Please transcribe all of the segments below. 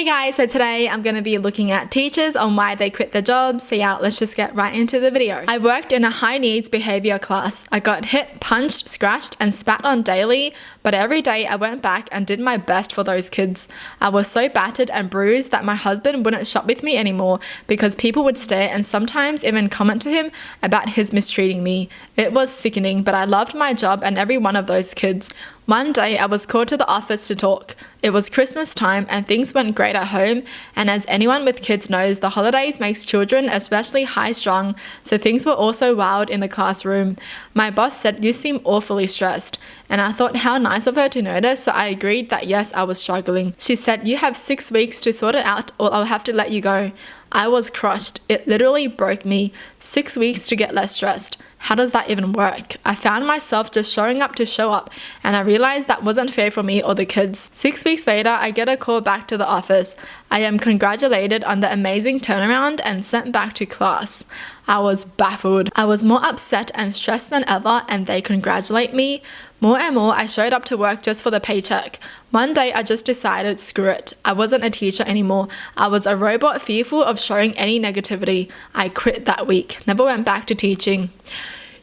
Hey guys, so today I'm going to be looking at teachers on why they quit their jobs. So yeah, let's just get right into the video. I worked in a high needs behavior class. I got hit, punched, scratched and spat on daily, but every day I went back and did my best for those kids. I was so battered and bruised that my husband wouldn't shop with me anymore because people would stare and sometimes even comment to him about his mistreating me. It was sickening, but I loved my job and every one of those kids. One day I was called to the office to talk. It was Christmas time and things went great at home, and as anyone with kids knows, the holidays makes children especially high-strung, so things were also wild in the classroom. My boss said, "You seem awfully stressed," and I thought how nice of her to notice, so I agreed that yes, I was struggling. She said, "You have 6 weeks to sort it out or I'll have to let you go." I was crushed. It literally broke me. 6 weeks to get less stressed. How does that even work? I found myself just showing up to show up, and I realized that wasn't fair for me or the kids. 6 weeks later, I get a call back to the office. I am congratulated on the amazing turnaround and sent back to class. I was baffled. I was more upset and stressed than ever, and they congratulate me. More and more, I showed up to work just for the paycheck. One day, I just decided, screw it. I wasn't a teacher anymore. I was a robot fearful of showing any negativity. I quit that week. Never went back to teaching.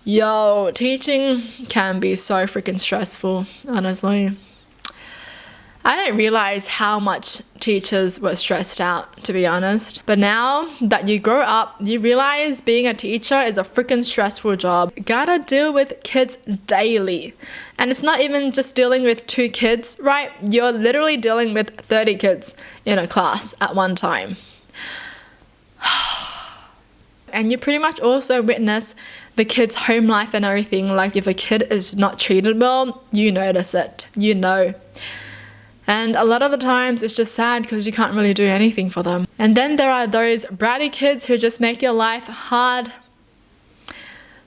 Yo, teaching can be so freaking stressful, honestly. I didn't realize how much teachers were stressed out, to be honest. But now that you grow up, you realize being a teacher is a freaking stressful job. You gotta deal with kids daily. And it's not even just dealing with 2 kids, right? You're literally dealing with 30 kids in a class at one time. And you pretty much also witness the kid's home life and everything. Like if a kid is not treated well, you notice it, you know. And a lot of the times it's just sad because you can't really do anything for them. And then there are those bratty kids who just make your life hard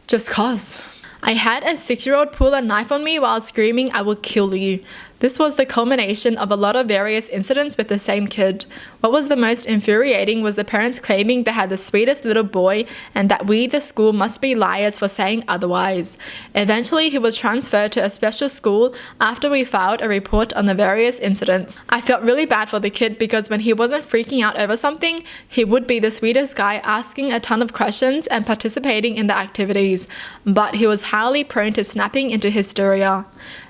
just cause. I had a 6-year-old pull a knife on me while screaming, "I will kill you." This was the culmination of a lot of various incidents with the same kid. What was the most infuriating was the parents claiming they had the sweetest little boy and that we, the school, must be liars for saying otherwise. Eventually, he was transferred to a special school after we filed a report on the various incidents. I felt really bad for the kid because when he wasn't freaking out over something, he would be the sweetest guy asking a ton of questions and participating in the activities. But he was highly prone to snapping into hysteria.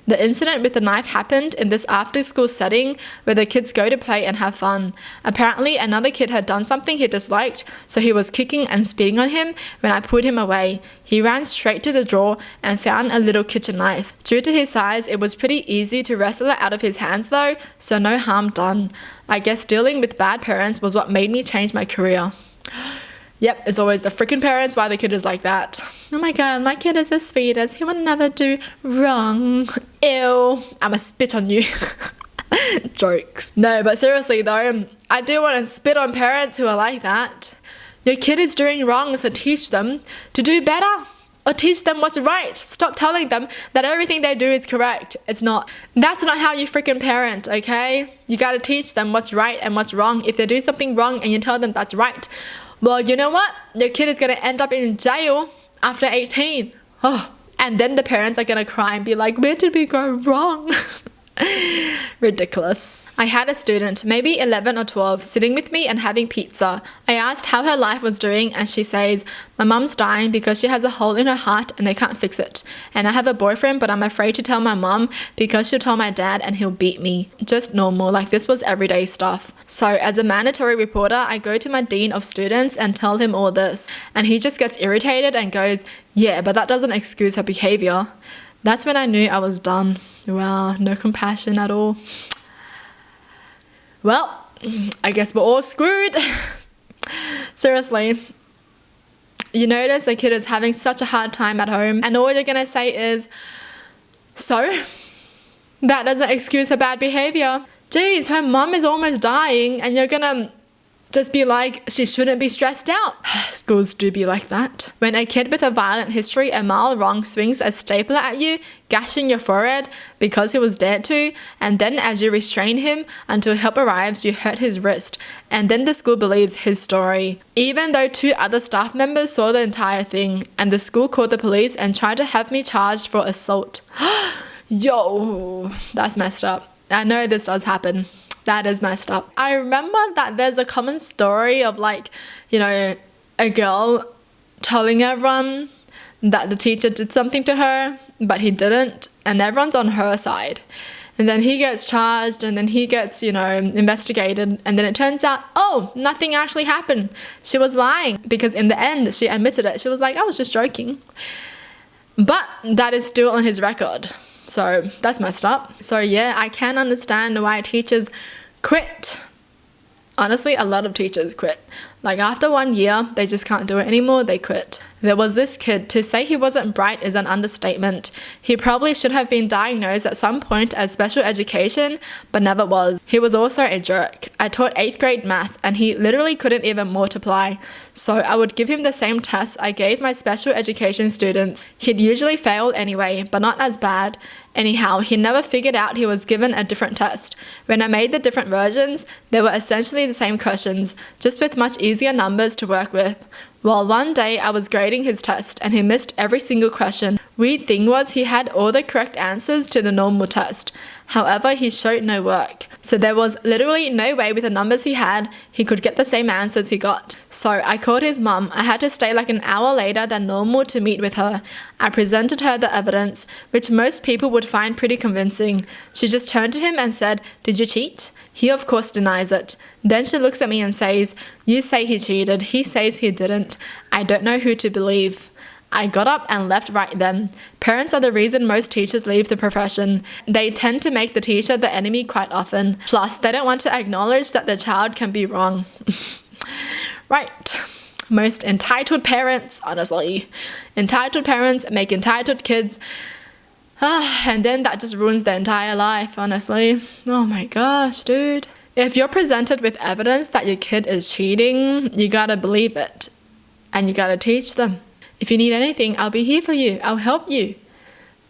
The incident with the knife happened in this after-school setting where the kids go to play and have fun. Apparently, another kid had done something he disliked, so he was kicking and spitting on him when I pulled him away. He ran straight to the drawer and found a little kitchen knife. Due to his size, it was pretty easy to wrestle it out of his hands though, so no harm done. I guess dealing with bad parents was what made me change my career. Yep, it's always the freaking parents why the kid is like that. Oh my god, my kid is the sweetest. He will never do wrong. Ew, I'ma spit on you. Jokes. No, but seriously though, I do want to spit on parents who are like that. Your kid is doing wrong, so teach them to do better. Or teach them what's right. Stop telling them that everything they do is correct. It's not. That's not how you freaking parent, okay? You gotta teach them what's right and what's wrong. If they do something wrong and you tell them that's right, well, you know what? Your kid is going to end up in jail after 18. Oh, and then the parents are going to cry and be like, "Where did we go wrong?" Ridiculous. I had a student, maybe 11 or 12, sitting with me and having pizza. I asked how her life was doing and she says, "My mum's dying because she has a hole in her heart and they can't fix it. And I have a boyfriend but I'm afraid to tell my mum because she'll tell my dad and he'll beat me." Just normal, like this was everyday stuff. So as a mandatory reporter, I go to my dean of students and tell him all this. And he just gets irritated and goes, "Yeah, but that doesn't excuse her behavior." That's when I knew I was done. Wow, no compassion at all. Well, I guess we're all screwed. Seriously. You notice a kid is having such a hard time at home and all you're going to say is, "So? That doesn't excuse her bad behavior." Geez, her mum is almost dying and you're going to just be like, she shouldn't be stressed out. Schools do be like that. When a kid with a violent history a mile wrong swings a stapler at you, gashing your forehead because he was dared to, and then as you restrain him until help arrives, you hurt his wrist, and then the school believes his story. Even though 2 other staff members saw the entire thing, and the school called the police and tried to have me charged for assault. Yo, that's messed up. I know this does happen. That is messed up. I remember that there's a common story of like, you know, a girl telling everyone that the teacher did something to her, but he didn't, and everyone's on her side. And then he gets charged, and then he gets, you know, investigated, and then it turns out, oh, nothing actually happened. She was lying, because in the end, she admitted it. She was like, I was just joking. But that is still on his record. So that's messed up. So yeah, I can understand why teachers quit. Honestly, a lot of teachers quit. Like after 1 year, they just can't do it anymore, they quit. There was this kid, to say he wasn't bright is an understatement. He probably should have been diagnosed at some point as special education, but never was. He was also a jerk. I taught 8th grade math and he literally couldn't even multiply. So I would give him the same tests I gave my special education students. He'd usually fail anyway, but not as bad. Anyhow, he never figured out he was given a different test. When I made the different versions, they were essentially the same questions, just with much easier numbers to work with. Well, one day I was grading his test and he missed every single question. Weird thing was he had all the correct answers to the normal test. However, he showed no work. So there was literally no way with the numbers he had, he could get the same answers he got. So I called his mum. I had to stay like an hour later than normal to meet with her. I presented her the evidence, which most people would find pretty convincing. She just turned to him and said, "Did you cheat?" He of course denies it. Then she looks at me and says, "You say he cheated, he says he didn't. I don't know who to believe." I got up and left right then. Parents are the reason most teachers leave the profession. They tend to make the teacher the enemy quite often. Plus, they don't want to acknowledge that their child can be wrong. Right. Most entitled parents, honestly. Entitled parents make entitled kids. And then that just ruins their entire life, honestly. Oh my gosh, dude. If you're presented with evidence that your kid is cheating, you gotta believe it. And you gotta teach them. If you need anything, I'll be here for you. I'll help you.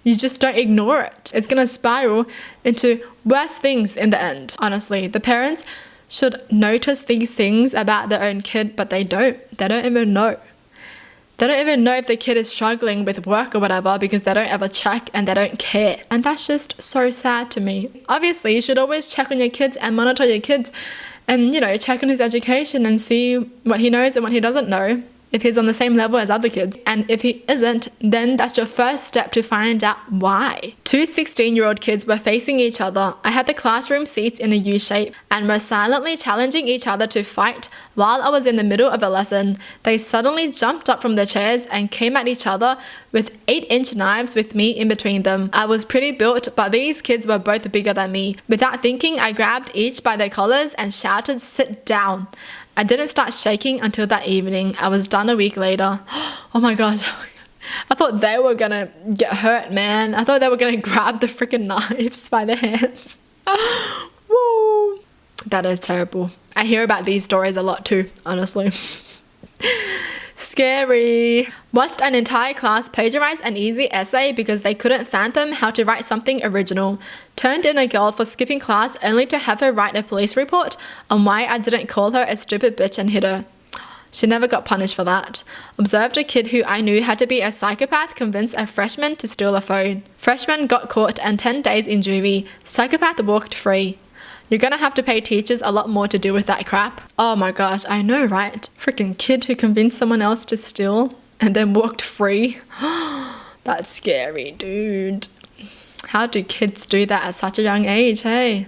You just don't ignore it. It's going to spiral into worse things in the end, honestly. The parents should notice these things about their own kid, but they don't. They don't even know. They don't even know if the kid is struggling with work or whatever because they don't ever check and they don't care. And that's just so sad to me. Obviously, you should always check on your kids and monitor your kids and, you know, check on his education and see what he knows and what he doesn't know. If he's on the same level as other kids. And if he isn't, then that's your first step to find out why. 2 16-year-old kids were facing each other. I had the classroom seats in a U shape and were silently challenging each other to fight while I was in the middle of a lesson. They suddenly jumped up from their chairs and came at each other with 8-inch knives with me in between them. I was pretty built, but these kids were both bigger than me. Without thinking, I grabbed each by their collars and shouted, "Sit down." I didn't start shaking until that evening. I was done a week later. Oh my gosh. I thought they were gonna get hurt, man. I thought they were gonna grab the freaking knives by their hands. Woo. That is terrible. I hear about these stories a lot too, honestly. Scary. Watched an entire class plagiarize an easy essay because they couldn't fathom how to write something original. Turned in a girl for skipping class only to have her write a police report on why I didn't call her a stupid bitch and hit her. She never got punished for that. Observed a kid who I knew had to be a psychopath convince a freshman to steal a phone. Freshman got caught and 10 days in juvie. Psychopath walked free. You're gonna have to pay teachers a lot more to deal with that crap. Oh my gosh, I know, right? Freaking kid who convinced someone else to steal and then walked free. That's scary, dude. How do kids do that at such a young age, hey?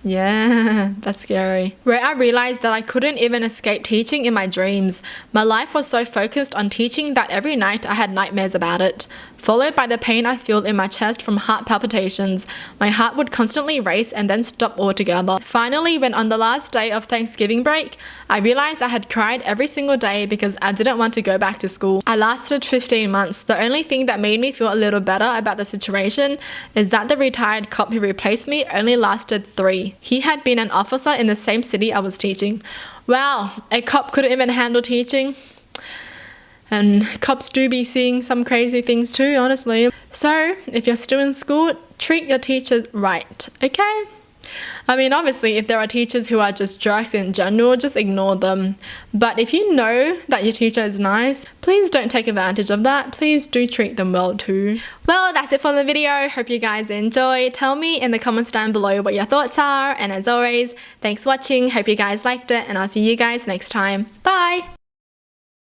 Yeah, that's scary. Where I realized that I couldn't even escape teaching in my dreams. My life was so focused on teaching that every night I had nightmares about it, followed by the pain I felt in my chest from heart palpitations. My heart would constantly race and then stop altogether. Finally, when on the last day of Thanksgiving break, I realized I had cried every single day because I didn't want to go back to school. I lasted 15 months. The only thing that made me feel a little better about the situation is that the retired cop who replaced me only lasted 3. He had been an officer in the same city I was teaching. Wow, a cop couldn't even handle teaching. And cops do be seeing some crazy things too, honestly. So, if you're still in school, treat your teachers right, okay? I mean, obviously, if there are teachers who are just jerks in general, just ignore them. But if you know that your teacher is nice, please don't take advantage of that. Please do treat them well too. Well, that's it for the video. Hope you guys enjoyed. Tell me in the comments down below what your thoughts are. And as always, thanks for watching. Hope you guys liked it, and I'll see you guys next time. Bye!